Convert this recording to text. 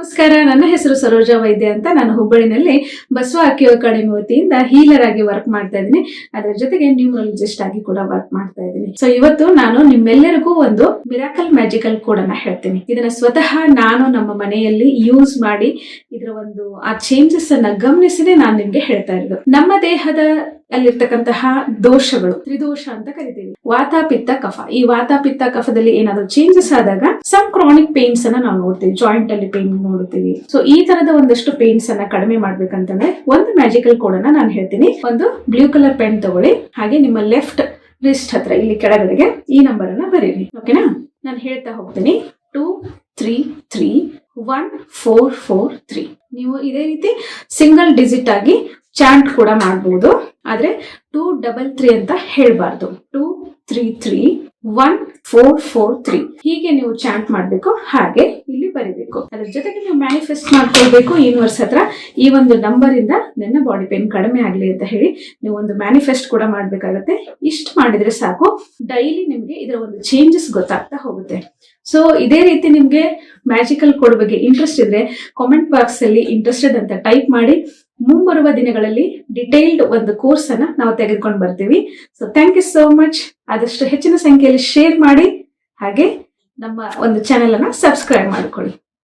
ನಮಸ್ಕಾರ, ನನ್ನ ಹೆಸರು ಸರೋಜಾ ವೈದ್ಯ ಅಂತ. ನಾನು ಹುಬ್ಬಳ್ಳಿನಲ್ಲಿ ಬಸವ ಅಕ್ಯೋ ಅಕಾಡೆಮಿ ವತಿಯಿಂದ ಹೀಲರ್ ಆಗಿ ವರ್ಕ್ ಮಾಡ್ತಾ ಇದ್ದೀನಿ. ಅದರ ಜೊತೆಗೆ ನ್ಯೂಮರಾಲಜಿಸ್ಟ್ ಆಗಿ ಕೂಡ ವರ್ಕ್ ಮಾಡ್ತಾ ಇದ್ದೀನಿ. ಸೊ ಇವತ್ತು ನಾನು ನಿಮ್ಮೆಲ್ಲರಿಗೂ ಒಂದು ಮಿರಾಕಲ್ ಮ್ಯಾಜಿಕಲ್ ಕೋಡ್ ಅನ್ನ ಹೇಳ್ತೀನಿ. ಇದನ್ನ ಸ್ವತಃ ನಾನು ನಮ್ಮ ಮನೆಯಲ್ಲಿ ಯೂಸ್ ಮಾಡಿ ಇದರ ಒಂದು ಆ ಚೇಂಜಸ್ ಅನ್ನ ಗಮನಿಸಿನೇ ನಾನು ನಿಮ್ಗೆ ಹೇಳ್ತಾ ಇರೋದು. ನಮ್ಮ ದೇಹದ ಅಲ್ಲಿರ್ತಕ್ಕಂತಹ ದೋಷಗಳು, ತ್ರಿದೋಷ ಅಂತ ಕರಿತೀವಿ. ವಾತ ಪಿತ್ತ ಕಫ. ಈ ವಾತ ಪಿತ್ತ ಕಫದಲ್ಲಿ ಏನಾದ್ರು ಚೇಂಜಸ್ ಆದಾಗ ಸಮ್ ಕ್ರಾನಿಕ್ ಪೇನ್ಸ್ ಅನ್ನ ನಾವು ನೋಡ್ತೀವಿ. ಜಾಯಿಂಟ್ ಅಲ್ಲಿ ಪೇನ್ ನೋಡ್ತೀವಿ. ಸೊ ಈ ತರದ ಒಂದಷ್ಟು ಪೇನ್ಸ್ ಅನ್ನ ಕಡಿಮೆ ಮಾಡ್ಬೇಕಂತಂದ್ರೆ ಒಂದು ಮ್ಯಾಜಿಕಲ್ ಕೋಡ್ ಅನ್ನ ನಾನು ಹೇಳ್ತೀನಿ. ಒಂದು ಬ್ಲೂ ಕಲರ್ ಪೆನ್ ತಗೊಳ್ಳಿ, ಹಾಗೆ ನಿಮ್ಮ ಲೆಫ್ಟ್ ರಿಸ್ಟ್ ಹತ್ರ ಇಲ್ಲಿ ಕೆಳಗಡೆಗೆ ಈ ನಂಬರ್ ಅನ್ನ ಬರೀರಿ. ಓಕೆನಾ? ನಾನು ಹೇಳ್ತಾ ಹೋಗ್ತೀನಿ. 2331443. ನೀವು ಇದೇ ರೀತಿ ಸಿಂಗಲ್ ಡಿಜಿಟ್ ಆಗಿ ಚಾಂಟ್ ಕೂಡ ಮಾಡಬಹುದು. ಆದ್ರೆ 233 ಅಂತ ಹೇಳ್ಬಾರ್ದು. 2331443 ಹೀಗೆ ನೀವು ಚಾಂಟ್ ಮಾಡ್ಬೇಕು, ಹಾಗೆ ಇಲ್ಲಿ ಬರೀಬೇಕು. ಅದ್ರ ಜೊತೆಗೆ ನೀವು ಮ್ಯಾನಿಫೆಸ್ಟ್ ಮಾಡ್ಕೊಳ್ಬೇಕು ಯೂನಿವರ್ಸ್ ಹತ್ರ, ಈ ಒಂದು ನಂಬರ್ ಇಂದ ನನ್ನ ಬಾಡಿ ಪೇನ್ ಕಡಿಮೆ ಆಗ್ಲಿ ಅಂತ ಹೇಳಿ ನೀವು ಒಂದು ಮ್ಯಾನಿಫೆಸ್ಟ್ ಕೂಡ ಮಾಡ್ಬೇಕಾಗತ್ತೆ. ಇಷ್ಟು ಮಾಡಿದ್ರೆ ಸಾಕು, ಡೈಲಿ ನಿಮ್ಗೆ ಇದರ ಒಂದು ಚೇಂಜಸ್ ಗೊತ್ತಾಗ್ತಾ ಹೋಗುತ್ತೆ. ಸೊ ಇದೇ ರೀತಿ ನಿಮ್ಗೆ ಮ್ಯಾಜಿಕಲ್ ಕೋಡ್ ಬಗ್ಗೆ ಇಂಟ್ರೆಸ್ಟ್ ಇದ್ರೆ ಕಾಮೆಂಟ್ ಬಾಕ್ಸ್ ಅಲ್ಲಿ ಇಂಟ್ರೆಸ್ಟೆಡ್ ಅಂತ ಟೈಪ್ ಮಾಡಿ. ಮುಂಬರುವ ದಿನಗಳಲ್ಲಿ ಡಿಟೇಲ್ಡ್ ಒಂದು ಕೋರ್ಸ್ ಅನ್ನ ನಾವು ತೆಗೆದುಕೊಂಡು ಬರ್ತೀವಿ. So thank you so much. ಆದಷ್ಟು ಹೆಚ್ಚಿನ ಸಂಖ್ಯೆಯಲ್ಲಿ ಶೇರ್ ಮಾಡಿ, ಹಾಗೆ ನಮ್ಮ ಒಂದು ಚಾನೆಲ್ ಅನ್ನ ಸಬ್ಸ್ಕ್ರೈಬ್ ಮಾಡ್ಕೊಳ್ಳಿ.